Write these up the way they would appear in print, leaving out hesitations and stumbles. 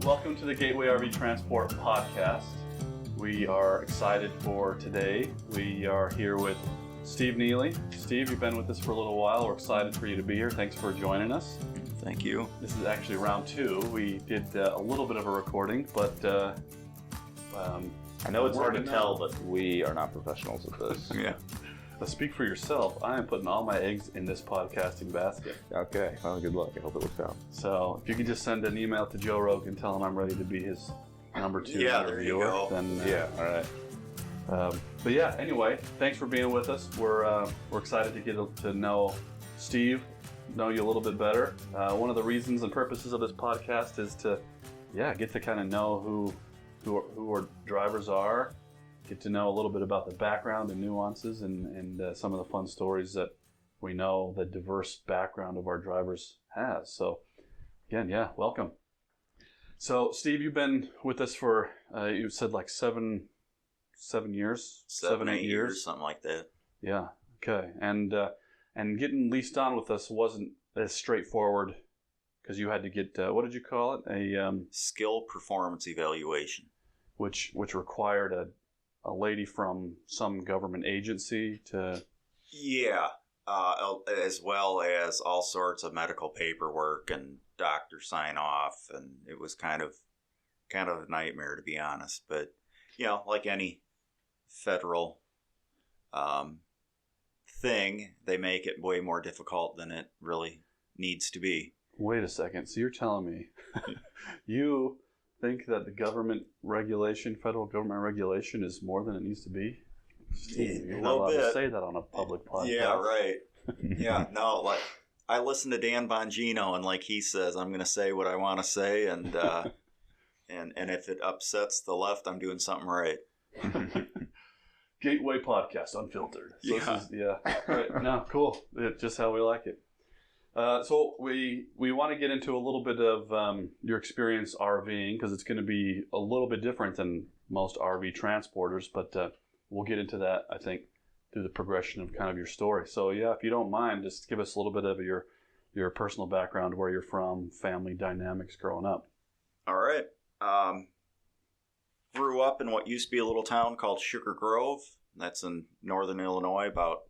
Welcome to the Gateway RV Transport Podcast. We are excited for today. We are here with Steve Neely. Steve, you've been with us for a little while. We're excited for you to be here. Thanks for joining us. Thank you. This is actually round two. We did a little bit of a recording, but I know it's hard to tell, but we are not professionals at this. Yeah. Speak for yourself. I am putting all my eggs in this podcasting basket. Okay. Well, good luck. I hope it works out. So if you could just send an email to Joe Rogan and tell him I'm ready to be his number two interviewer, then All right. But yeah, anyway, thanks for being with us. We're excited to get to know Steve, know you a little bit better. One of the reasons and purposes of this podcast is to, get to kind of know who our drivers are, get to know a little bit about the background and nuances and some of the fun stories that we know the diverse background of our drivers has. So again, welcome. So Steve, you've been with us for, you said like 7 years? 7-8 years, something like that. Yeah. Okay. And getting leased on with us wasn't as straightforward because you had to get, what did you call it? A skill performance evaluation. Which required a lady from some government agency to... Yeah. As well as all sorts of medical paperwork and doctor sign off. And it was kind of a nightmare, to be honest. But, like any federal thing, they make it way more difficult than it really needs to be. Wait a second. So you're telling me you think that the federal government regulation is more than it needs to be? Steve, you're not allowed to say that on a public podcast. Yeah, right. Yeah, no, like I listen to Dan Bongino, and like he says, I'm going to say what I want to say, and and if it upsets the left, I'm doing something right. Gateway Podcast, unfiltered. So right. No, cool. It's just how we like it. So we want to get into a little bit of your experience RVing because it's going to be a little bit different than most RV transporters, but we'll get into that, I think, through the progression of kind of your story. So if you don't mind, just give us a little bit of your personal background, where you're from, family dynamics growing up. All right. Grew up in what used to be a little town called Sugar Grove. That's in northern Illinois, about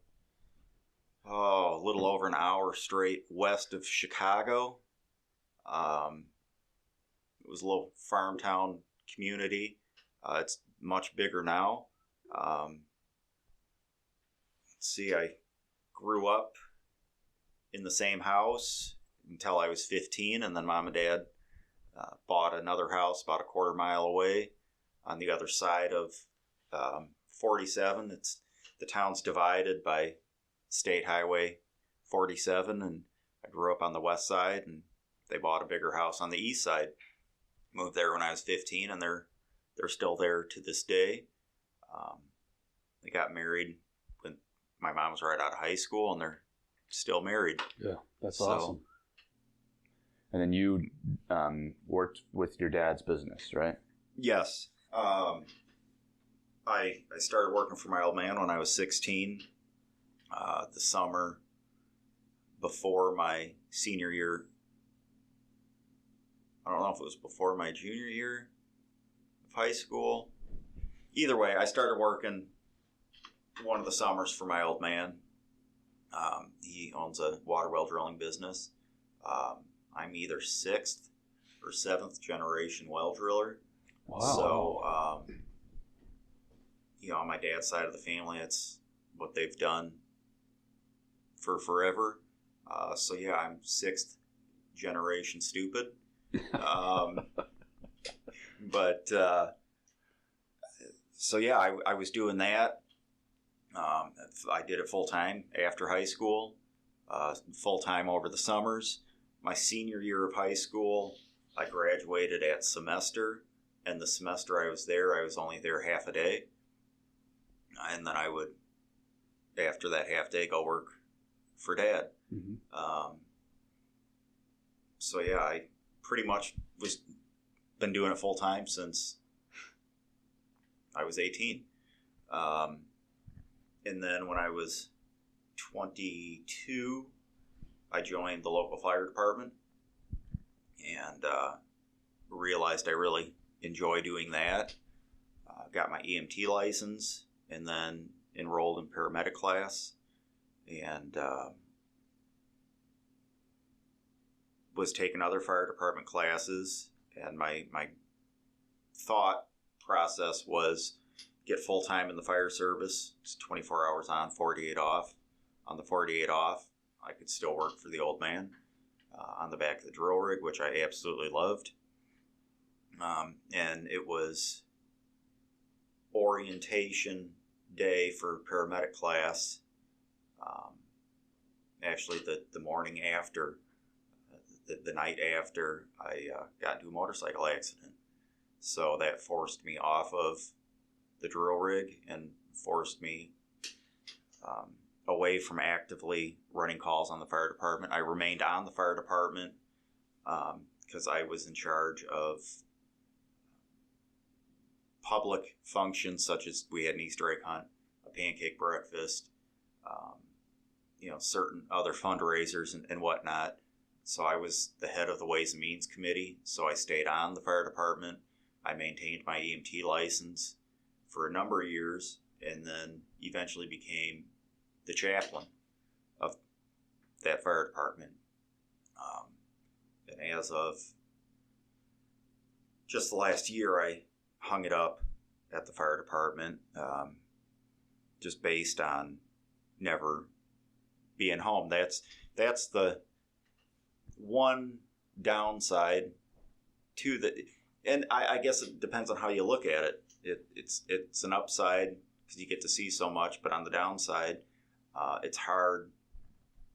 a little over an hour straight west of Chicago. It was a little farm town community. It's much bigger now. Let's see, I grew up in the same house until I was 15, and then Mom and Dad bought another house about a quarter mile away on the other side of 47. The town's divided by State Highway 47, and I grew up on the west side, and they bought a bigger house on the east side. Moved there when I was 15, and they're still there to this day. They got married when my mom was right out of high school, and they're still married. Yeah, that's awesome. And then you worked with your dad's business, right? Yes. I started working for my old man when I was 16. The summer before my senior year. I don't know if it was before my junior year of high school. Either way, I started working one of the summers for my old man. He owns a water well drilling business. I'm either 6th or 7th generation well driller. Wow. So, on my dad's side of the family, it's what they've done for forever. I'm 6th generation stupid. I was doing that. I did it full time after high school, full time over the summers. My senior year of high school, I graduated at semester, and the semester I was there, I was only there half a day. And then I would, after that half day, go work for Dad. Mm-hmm. I pretty much been doing it full time since I was 18. And then when I was 22, I joined the local fire department and realized I really enjoy doing that. Got my EMT license and then enrolled in paramedic class and was taking other fire department classes. And my thought process was get full-time in the fire service. It's 24 hours on, 48 off. On the 48 off, I could still work for the old man on the back of the drill rig, which I absolutely loved. And it was orientation day for paramedic class. Actually, the morning after, the night after, I got into a motorcycle accident. So that forced me off of the drill rig and forced me away from actively running calls on the fire department. I remained on the fire department because I was in charge of public functions such as we had an Easter egg hunt, a pancake breakfast, certain other fundraisers and whatnot. So I was the head of the Ways and Means Committee, so I stayed on the fire department. I maintained my EMT license for a number of years and then eventually became the chaplain of that fire department. And as of just the last year, I hung it up at the fire department just based on never being home. That's the one downside to the, and I guess it depends on how you look at it. It's an upside because you get to see so much, but on the downside, it's hard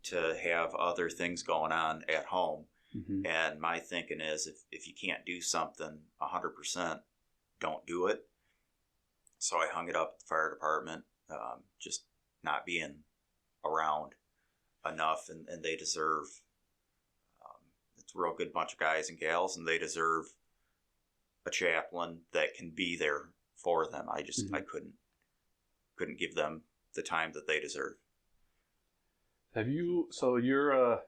to have other things going on at home. Mm-hmm. And my thinking is if you can't do something 100%, don't do it. So I hung it up at the fire department, just not being around enough, and they deserve, it's a real good bunch of guys and gals, and they deserve a chaplain that can be there for them. I just, I couldn't give them the time that they deserve. So you're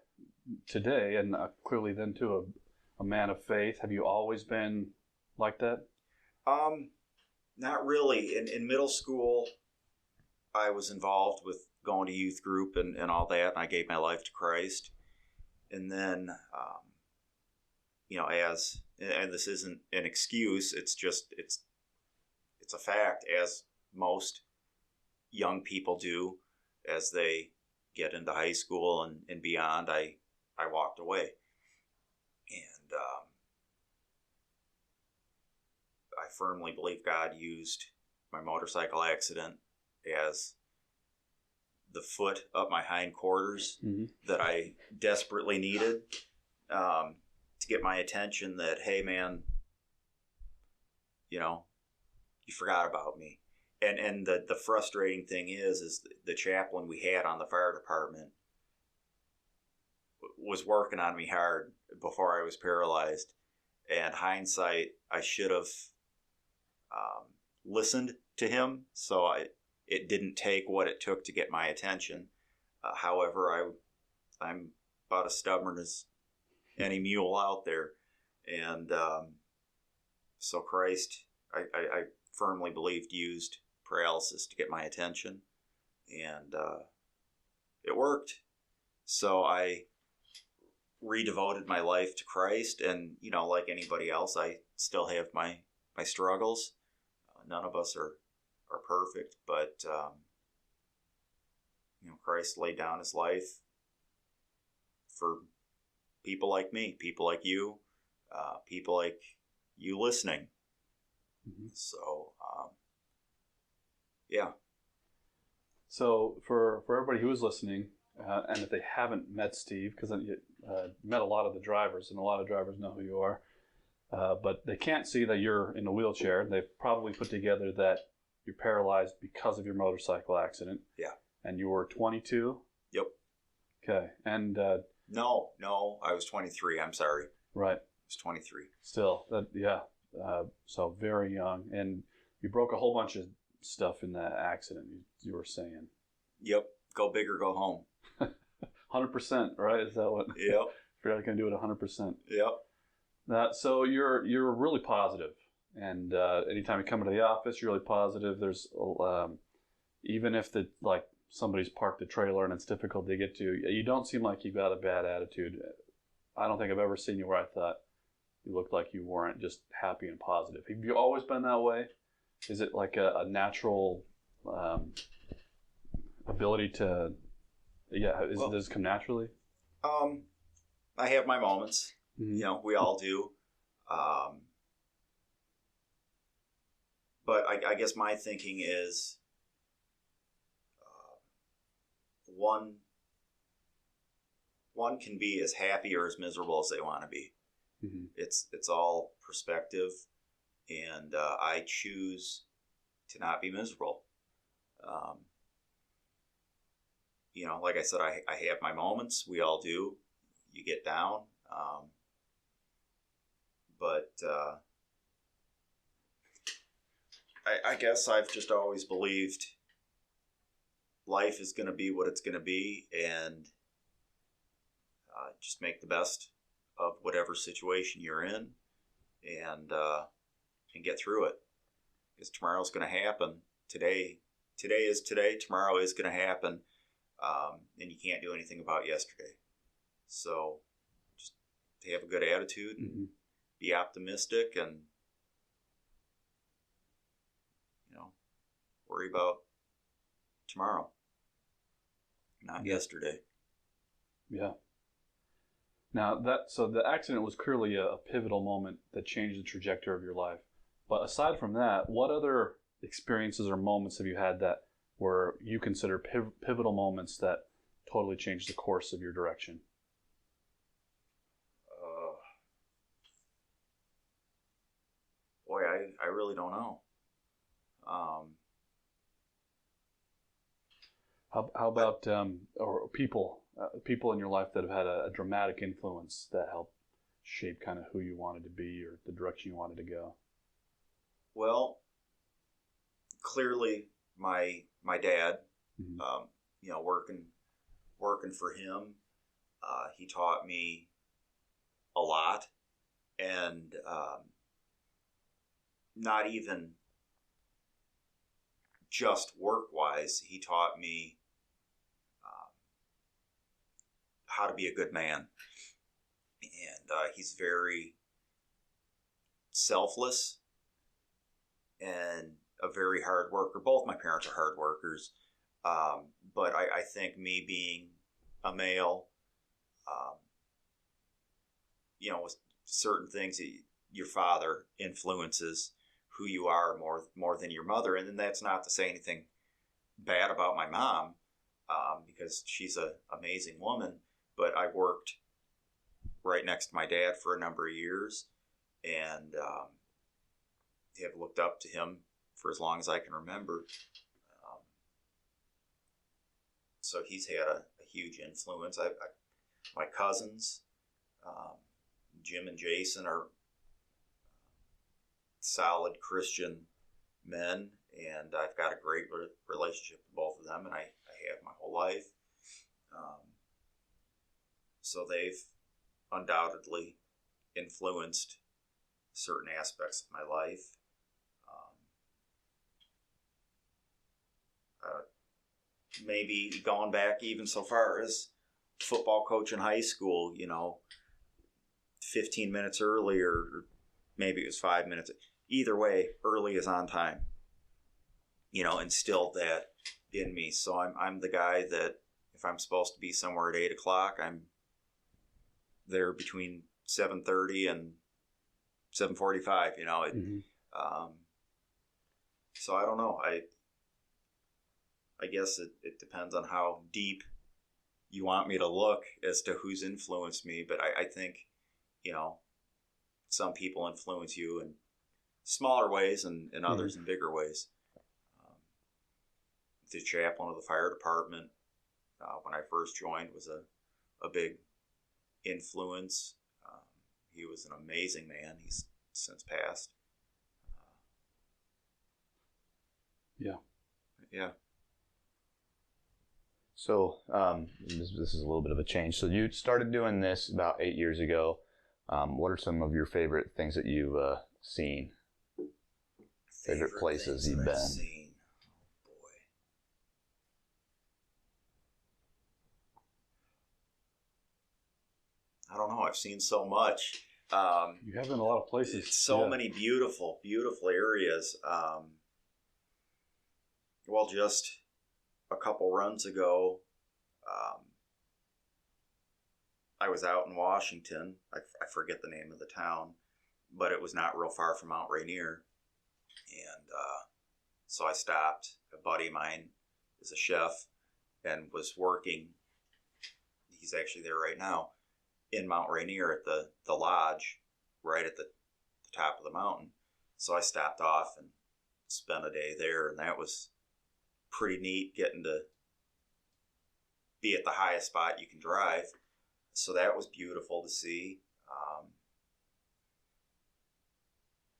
today, and clearly then too, a man of faith. Have you always been like that? Not really. In middle school, I was involved with going to youth group and all that, and I gave my life to Christ. And then, and this isn't an excuse, it's a fact, as most young people do, as they get into high school and beyond, I walked away. And I firmly believe God used my motorcycle accident as the foot up my hindquarters that I desperately needed to get my attention that, hey, man, you forgot about me. And the frustrating thing is the chaplain we had on the fire department was working on me hard before I was paralyzed. And hindsight, I should have listened to him, so it didn't take what it took to get my attention. However, I'm about as stubborn as any mule out there. And so Christ, I firmly believed, used paralysis to get my attention. And it worked. So I redevoted my life to Christ. And, like anybody else, I still have my struggles. None of us are perfect, but Christ laid down his life for people like me, people like you, people like you listening. So yeah. So for everybody who is listening, and if they haven't met Steve, because you met a lot of the drivers, and a lot of drivers know who you are, but they can't see that you're in a wheelchair. They've probably put together that you're paralyzed because of your motorcycle accident. Yeah. And you were 22? Yep. Okay. And No, I was 23. I'm sorry. Right. I was 23. Still, so very young, and you broke a whole bunch of stuff in that accident. You were saying. Yep. Go big or go home. 100%, right? Is that what? Yep. You're not going to do it 100%. Yep. So you're really positive, and anytime you come into the office, you're really positive. There's even if somebody's parked the trailer and it's difficult to get to, you don't seem like you've got a bad attitude. I don't think I've ever seen you where I thought you looked like you weren't just happy and positive. Have you always been that way? Is it like a natural ability to? Yeah, does it come naturally? I have my moments. Mm-hmm. You know, we all do. But I guess my thinking is one can be as happy or as miserable as they want to be. Mm-hmm. It's all perspective, and I choose to not be miserable. You know, like I said, I have my moments. We all do. You get down. But I guess I've just always believed life is going to be what it's going to be, and just make the best of whatever situation you're in, and get through it. Because tomorrow's going to happen. Today is today. Tomorrow is going to happen, and you can't do anything about yesterday. So just have a good attitude and Mm-hmm. be optimistic, and worry about tomorrow, not yesterday. Yeah. Now the accident was clearly a pivotal moment that changed the trajectory of your life. But aside from that, what other experiences or moments have you had that were you consider pivotal moments that totally changed the course of your direction? Boy, I really don't know. How about or people in your life that have had a dramatic influence that helped shape kind of who you wanted to be or the direction you wanted to go? Well, clearly my dad. Mm-hmm. Working for him, he taught me a lot, and not even just work-wise. He taught me how to be a good man, and he's very selfless and a very hard worker. Both my parents are hard workers, but I think me being a male, with certain things, your father influences who you are more than your mother. And then that's not to say anything bad about my mom, because she's an amazing woman. But I worked right next to my dad for a number of years, and have looked up to him for as long as I can remember. So he's had a huge influence. My cousins, Jim and Jason, are solid Christian men, and I've got a great relationship with both of them, and I have my whole life. So they've undoubtedly influenced certain aspects of my life. Maybe going back even so far as football coach in high school, 15 minutes earlier, or maybe it was 5 minutes. Either way, early is on time. Instilled that in me. So I'm the guy that if I'm supposed to be somewhere at 8 o'clock, I'm there between 7:30 and 7:45. Mm-hmm. So I don't know. I guess it depends on how deep you want me to look as to who's influenced me. But I think, some people influence you in smaller ways and others in bigger ways. The chaplain of the fire department, when I first joined, was a big influence. He was an amazing man. He's since passed. Yeah. So this is a little bit of a change. So you started doing this about 8 years ago. What are some of your favorite things that you've seen? Favorite places things you've that I've been? seen. Oh, boy. I don't know. I've seen so much. You have been a lot of places. So many beautiful, beautiful areas. Well, just a couple runs ago, I was out in Washington. I forget the name of the town, but it was not real far from Mount Rainier. And so I stopped. A buddy of mine is a chef and was working. He's actually there right now in Mount Rainier at the lodge right at the top of the mountain. So I stopped off and spent a day there, and that was pretty neat, getting to be at the highest spot you can drive. So that was beautiful to see.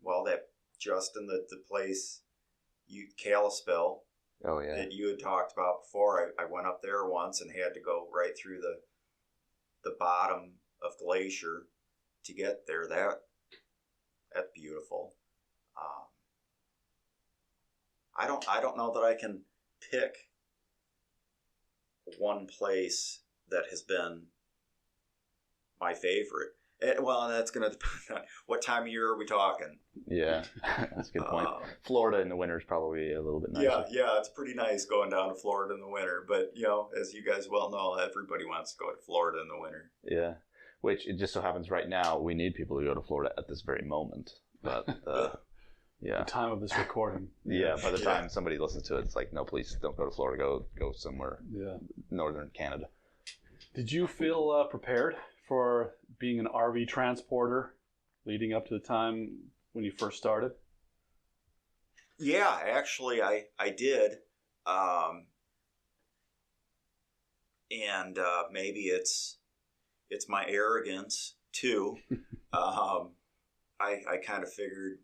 Well, that Justin, the place, Kalispell, Oh yeah. that you had talked about before, I went up there once and had to go right through the bottom of Glacier to get there. That's beautiful. I don't know that I can pick one place that has been my favorite. Well, and that's going to depend on what time of year are we talking. Yeah, that's a good point. Florida in the winter is probably a little bit nicer. Yeah, it's pretty nice going down to Florida in the winter. But, as you guys well know, everybody wants to go to Florida in the winter. Yeah, which it just so happens right now we need people to go to Florida at this very moment. But, yeah. The time of this recording. Yeah, by the time somebody listens to it, it's like, no, please don't go to Florida. Go somewhere. Yeah. Northern Canada. Did you feel prepared for being an RV transporter leading up to the time when you first started? Yeah, actually, I did. And maybe it's my arrogance too. I kind of figured,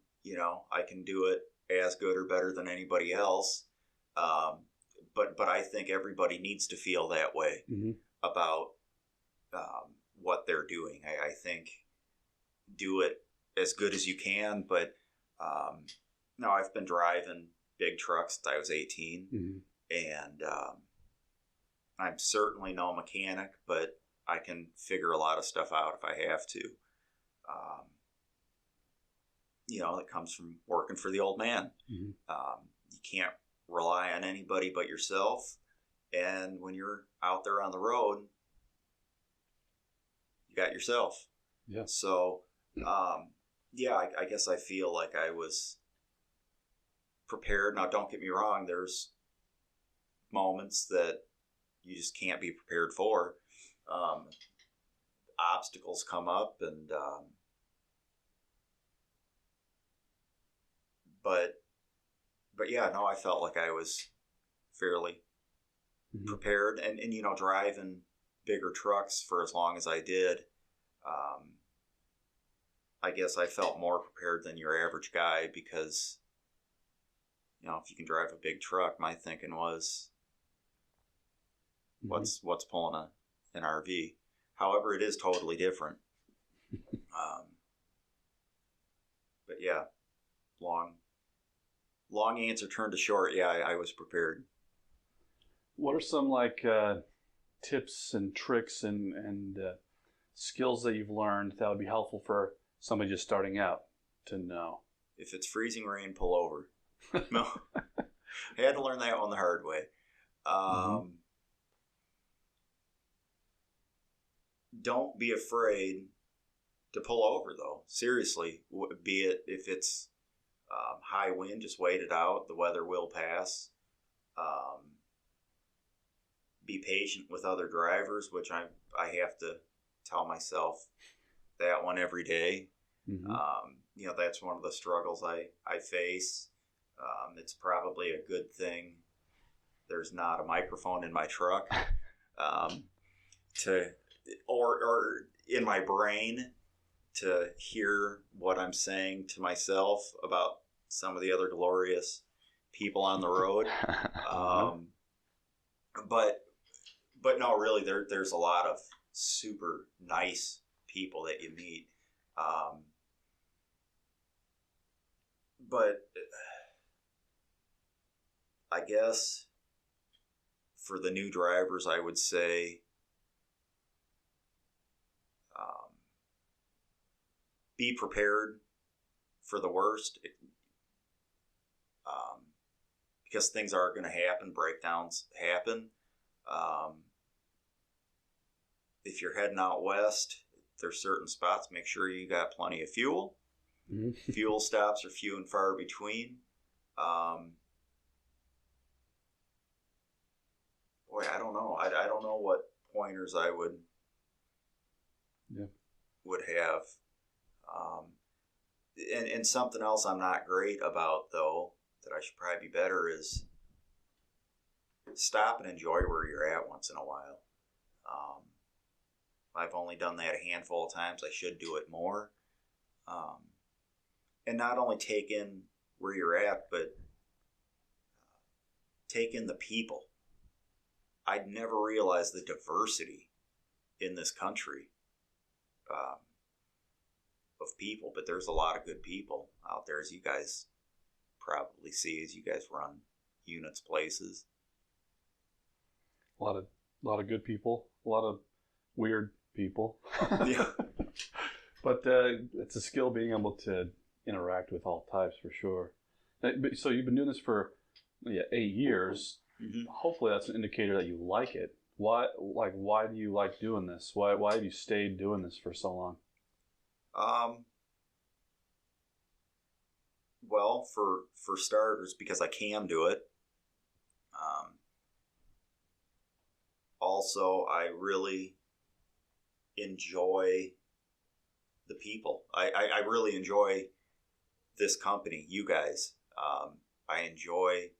I can do it as good or better than anybody else. But I think everybody needs to feel that way about what they're doing. I think do it as good as you can. But no, I've been driving big trucks since I was 18, and I'm certainly no mechanic, but I can figure a lot of stuff out if I have to. It comes from working for the old man. You can't rely on anybody but yourself. And when you're out there on the road, you got yourself. Yeah. So, I guess I feel like I was prepared. Now, don't get me wrong. There's moments that you just can't be prepared for. Obstacles come up, and but yeah, no, I felt like I was fairly prepared, and driving bigger trucks for as long as I did, I guess I felt more prepared than your average guy because, if you can drive a big truck, my thinking was, what's pulling an RV? However, it is totally different. But yeah, long answer turned to short. Yeah, I was prepared. What are some tips and tricks and skills that you've learned that would be helpful for somebody just starting out to know? If it's freezing rain, pull over. No, I had to learn that one the hard way. Don't be afraid to pull over, though. Seriously, be it if it's high wind, just wait it out. The weather will pass. Be patient with other drivers, which I have to tell myself that one every day. That's one of the struggles I face. It's probably a good thing there's not a microphone in my truck or in my brain to hear what I'm saying to myself about some of the other glorious people on the road. But no, really, there's a lot of super nice people that you meet. But I guess for the new drivers, I would say be prepared for the worst, because things are going to happen. Breakdowns happen. If you're heading out west, there's certain spots, make sure you got plenty of fuel. Mm-hmm. Fuel stops are few and far between. Boy, I don't know. I don't know what pointers I would have. And something else I'm not great about, though, that I should probably be better is stop and enjoy where you're at once in a while. I've only done that a handful of times. I should do it more. And not only take in where you're at, but take in the people. I'd never realized the diversity in this country of people, but there's a lot of good people out there, as you guys probably see as you guys run units places. A lot of good people, a lot of weird people. Yeah. But it's a skill being able to interact with all types for sure. So you've been doing this for 8 years. Mm-hmm. Hopefully that's an indicator that you like it. Why do you like doing this? Why have you stayed doing this for so long? Well, for starters, because I can do it. Also, I really enjoy the people. I really enjoy this company, you guys. I enjoy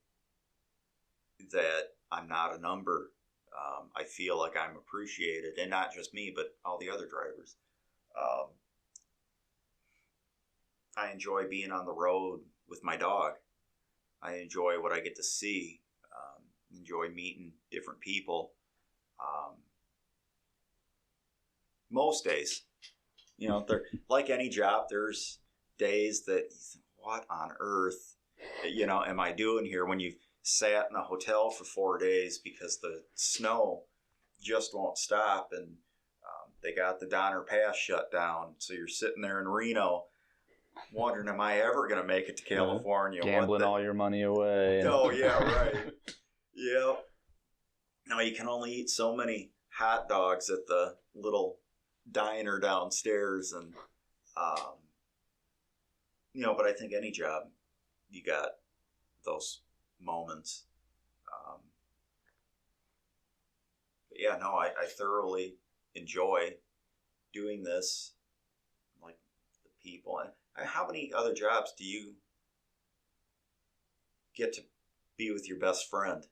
that I'm not a number. I feel like I'm appreciated, and not just me, but all the other drivers. I enjoy being on the road with my dog. I enjoy what I get to see. Enjoy meeting different people. Most days, they're like any job. There's days that you think, "What on earth, am I doing here?" When you've sat in a hotel for 4 days because the snow just won't stop, and they got the Donner Pass shut down, so you're sitting there in Reno, wondering, "Am I ever going to make it to California?" Gambling all your money away. Oh yeah, right. Yeah. Now you can only eat so many hot dogs at the little diner downstairs, and but I think any job, you got those moments. But yeah, no, I thoroughly enjoy doing this, like the people. And how many other jobs do you get to be with your best friend?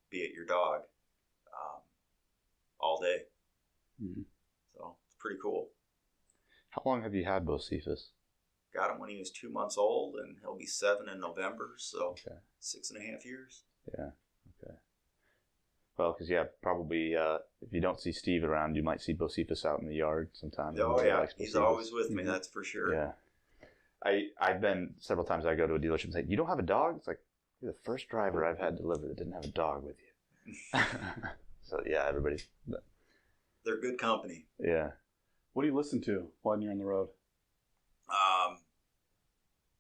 Be it your dog, all day. Mm-hmm. So it's pretty cool. How long have you had Bocephus? Got him when he was 2 months old, and he'll be 7 in November, so okay. 6.5 years. Yeah, okay. Well, because, probably if you don't see Steve around, you might see Bocephus out in the yard sometime. Oh, yeah, he's always with me, that's for sure. Yeah. I've been, several times I go to a dealership and say, "You don't have a dog?" It's like, you're the first driver I've had delivered that didn't have a dog with you. So, yeah, everybody's... They're good company. Yeah. What do you listen to when you're on the road?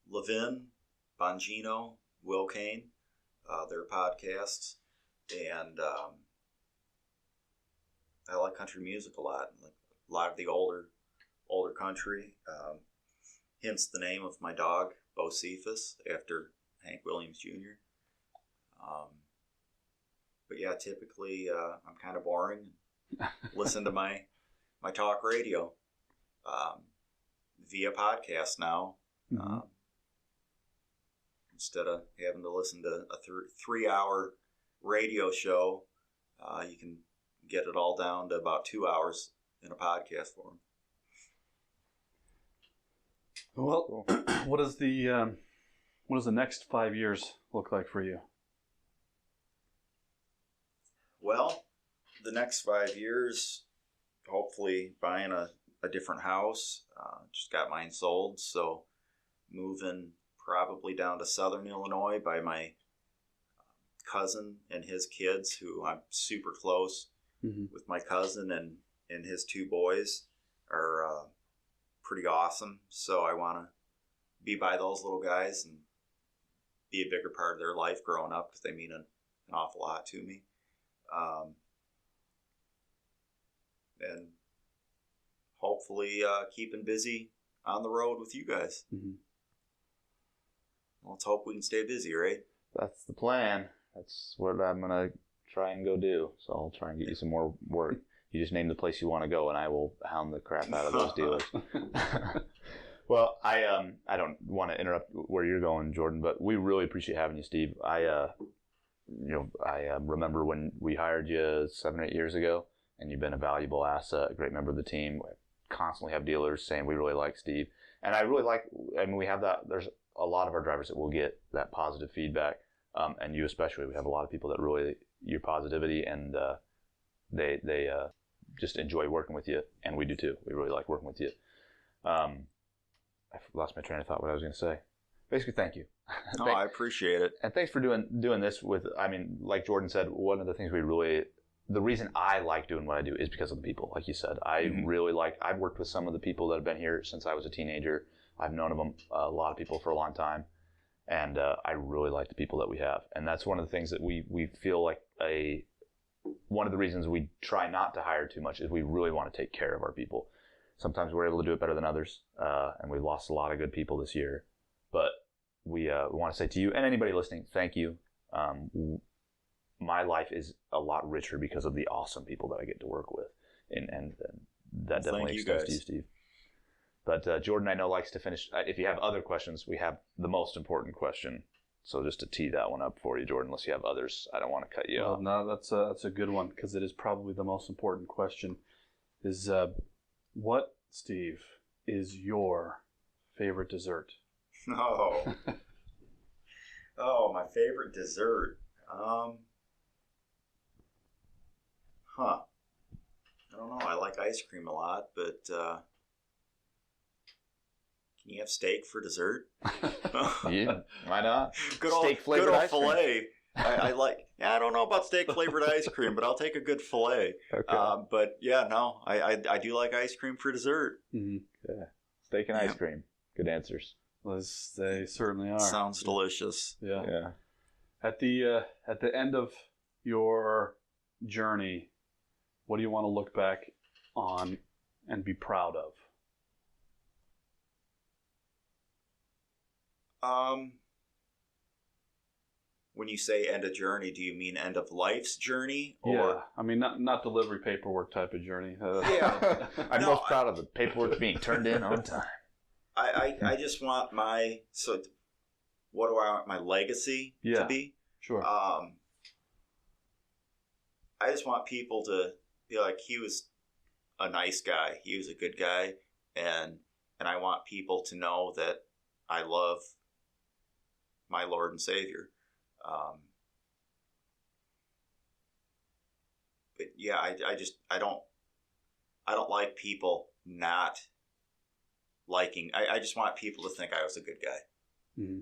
Levin, Bongino, Will Kane, their podcasts, and I like country music a lot. Like a lot of the older country. Hence the name of my dog, Bocephus, after Hank Williams Jr. But yeah, typically I'm kind of boring. Listen to my talk radio via podcast now. Mm-hmm. Instead of having to listen to a 3-hour radio show, you can get it all down to about 2 hours in a podcast form. Well, what does the next 5 years look like for you? Well, the next 5 years, hopefully buying a a different house. Just got mine sold, so moving probably down to Southern Illinois by my cousin and his kids, who I'm super close with. My cousin and his 2 boys are pretty awesome, so I want to be by those little guys and be a bigger part of their life growing up, because they mean an awful lot to me. And hopefully keeping busy on the road with you guys. Let's hope we can stay busy, right? That's the plan. That's what I'm going to try and go do. So I'll try and get you some more work. You just name the place you want to go, and I will hound the crap out of those dealers. Well, I don't want to interrupt where you're going, Jordan, but we really appreciate having you, Steve. I remember when we hired you 7 or 8 years ago, and you've been a valuable asset, a great member of the team. We constantly have dealers saying we really like Steve, and I really like. I mean, we have that. There's a lot of our drivers that will get that positive feedback, and you especially. We have a lot of people that really your positivity, and they just enjoy working with you, and we do too. We really like working with you. I lost my train of thought. What I was going to say. Basically, thank you. No, I appreciate it, and thanks for doing this with. I mean, like Jordan said, one of the things the reason I like doing what I do is because of the people. Like you said, I really like. I've worked with some of the people that have been here since I was a teenager. I've known of them, a lot of people for a long time, and I really like the people that we have. And that's one of the things that we feel like one of the reasons we try not to hire too much is we really want to take care of our people. Sometimes we're able to do it better than others, and we've lost a lot of good people this year. But we want to say to you and anybody listening, thank you. My life is a lot richer because of the awesome people that I get to work with, and that definitely extends to you, Steve. But Jordan, I know, likes to finish. If you have other questions, we have the most important question. So just to tee that one up for you, Jordan, unless you have others, I don't want to cut you off. No, that's a good one, because it is probably the most important question. Is what, Steve, is your favorite dessert? Oh, my favorite dessert. I don't know. I like ice cream a lot, but can you have steak for dessert? Yeah, why not? Good Steak flavored ice cream. fillet. I like. Yeah, I don't know about steak flavored ice cream, but I'll take a good fillet. Okay. But yeah, no, I do like ice cream for dessert. Yeah. Steak and ice cream. Good answers. Well, they certainly are. Sounds delicious. Yeah. At the end of your journey, what do you want to look back on and be proud of? When you say end of journey, do you mean end of life's journey? Or... Yeah, I mean not delivery paperwork type of journey. Yeah. I'm most proud of the paperwork being turned in on time. I just want what do I want my legacy to be? Sure. I just want people to be like, he was a nice guy. He was a good guy. And I want people to know that I love my Lord and Savior. But yeah, I don't like people not liking. I just want people to think I was a good guy. Mm-hmm.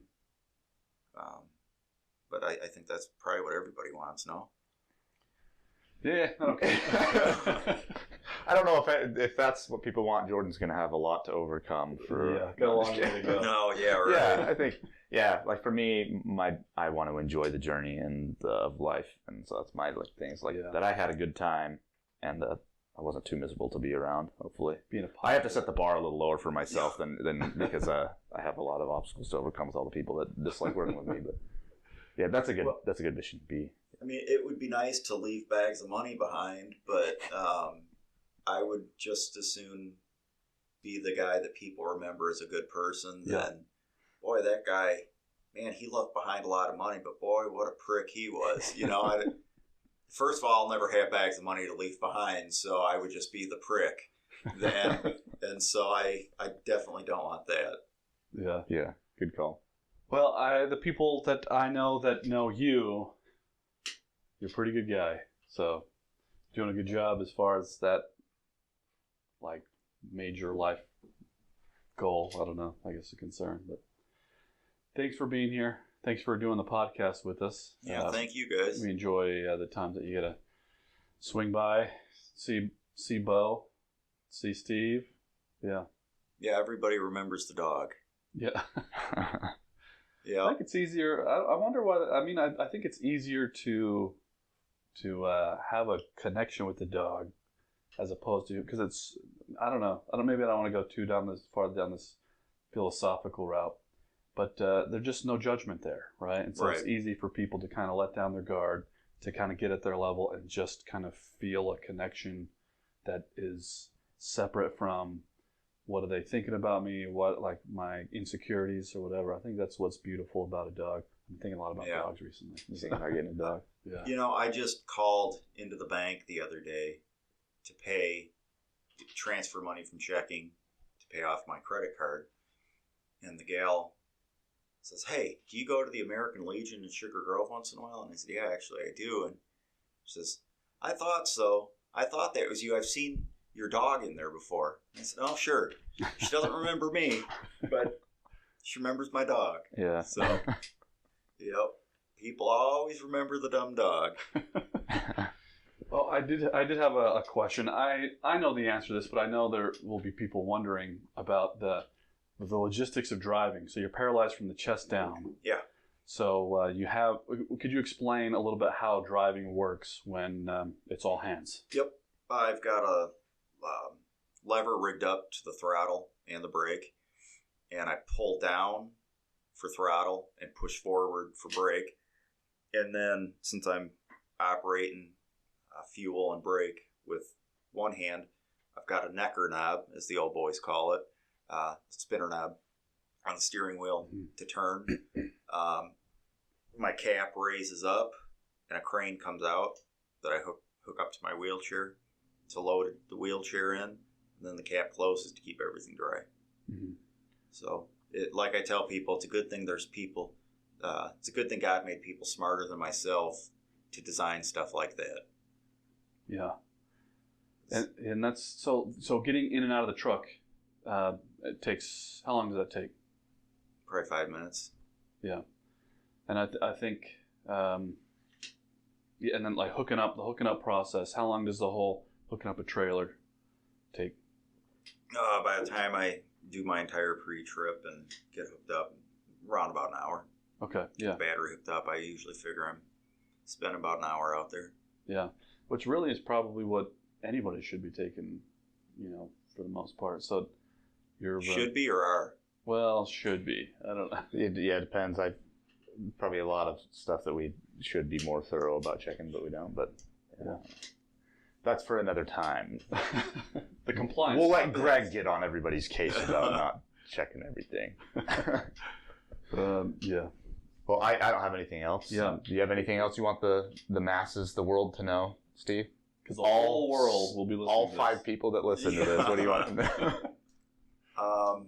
But I think that's probably what everybody wants, no? Yeah. Okay. I don't know if that's what people want. Jordan's going to have a lot to overcome for. Got a long way to go. No, yeah, right. Yeah, I think. Yeah, like for me, I want to enjoy the journey of life, and so that's my things that I had a good time, and I wasn't too miserable to be around. Hopefully, I have to set the bar a little lower for myself than because I have a lot of obstacles to overcome with all the people that dislike working with me. But yeah, that's a good mission. I mean, it would be nice to leave bags of money behind, but I would just as soon be the guy that people remember as a good person than, boy, that guy, man, he left behind a lot of money, but boy, what a prick he was. You know, first of all, I'll never have bags of money to leave behind, so I would just be the prick then. And so I definitely don't want that. Yeah. Yeah, good call. Well, the people that I know that know you, you're a pretty good guy. So doing a good job as far as that, like, major life goal. I don't know. I guess a concern. But thanks for being here. Thanks for doing the podcast with us. Yeah, thank you guys. We enjoy the times that you get to swing by, see Bo, see Steve. Yeah. Yeah, everybody remembers the dog. Yeah. Yeah. I think it's easier. I wonder why. I mean, I think it's easier to have a connection with the dog as opposed to, because it's, I don't know. Maybe I don't want to go too far down this philosophical route, but there's just no judgment there, right? And so it's easy for people to kind of let down their guard, to kind of get at their level and just kind of feel a connection that is separate from what are they thinking about me, what, like, my insecurities or whatever. I think that's what's beautiful about a dog. I'm thinking a lot about dogs recently. You thinking about getting a dog? Yeah. You know, I just called into the bank the other day to transfer money from checking to pay off my credit card. And the gal says, "Hey, do you go to the American Legion in Sugar Grove once in a while?" And I said, "Yeah, actually I do." And she says, "I thought so. I thought that was you. I've seen your dog in there before." And I said, "Oh, sure." She doesn't remember me, but she remembers my dog. Yeah. So, yep. People always remember the dumb dog. Well, I did have a question. I know the answer to this, but I know there will be people wondering about the logistics of driving. So you're paralyzed from the chest down. Yeah. So could you explain a little bit how driving works when it's all hands? Yep. I've got a lever rigged up to the throttle and the brake, and I pull down for throttle and push forward for brake. And then, since I'm operating fuel and brake with one hand, I've got a necker knob, as the old boys call it, spinner knob on the steering wheel to turn. My cap raises up, and a crane comes out that I hook up to my wheelchair to load the wheelchair in, and then the cap closes to keep everything dry. Mm-hmm. So, like I tell people, it's a good thing there's people. It's a good thing God made people smarter than myself to design stuff like that. Yeah. And that's so getting in and out of the truck, it takes, how long does that take? Probably 5 minutes. Yeah. And I think, and then like the hooking up process, how long does the whole hooking up a trailer take? By the time I do my entire pre-trip and get hooked up, around about an hour. Okay, yeah. Battery hooked up, I usually figure I'm spending about an hour out there. Yeah, which really is probably what anybody should be taking, for the most part. So you're should be or are? Well, should be. I don't know. It depends. Probably a lot of stuff that we should be more thorough about checking, but we don't. But yeah. That's for another time. The compliance. We'll let Greg get on everybody's case about not checking everything. Yeah. Well, I don't have anything else. Yeah. Do you have anything else you want the masses, the world to know, Steve? Because the whole world will be listening all to 5 this. people that listen to this. What do you want them to know?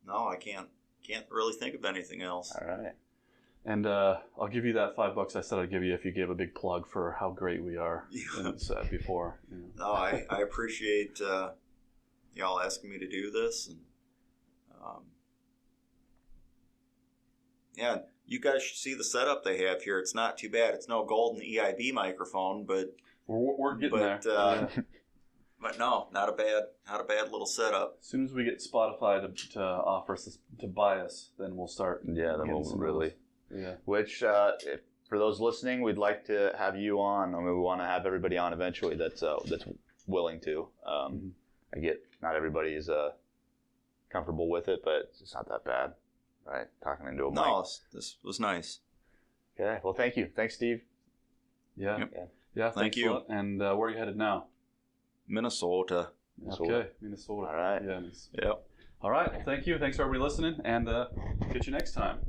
No, I can't really think of anything else. All right. And I'll give you that $5 I said I'd give you if you gave a big plug for how great we are. Yeah. And said before. Yeah. No, I appreciate y'all asking me to do this, and yeah, you guys should see the setup they have here. It's not too bad. It's no golden EIB microphone, but we're getting there. But no, not a bad little setup. As soon as we get Spotify to offer us to buy us, then we'll start. Yeah, then we'll really. Yeah. Which, for those listening, we'd like to have you on. I mean, we want to have everybody on eventually that's willing to. I get not everybody is comfortable with it, but it's not that bad, right? Talking into a mic. No, this was nice. Okay. Well, thank you. Thanks, Steve. Yeah. Yep. Yeah. Thank Thanks you. a lot. And where are you headed now? Minnesota. Okay, Minnesota. All right. Yeah. Yep. All right. Well, thank you. Thanks for everybody listening, and get you next time.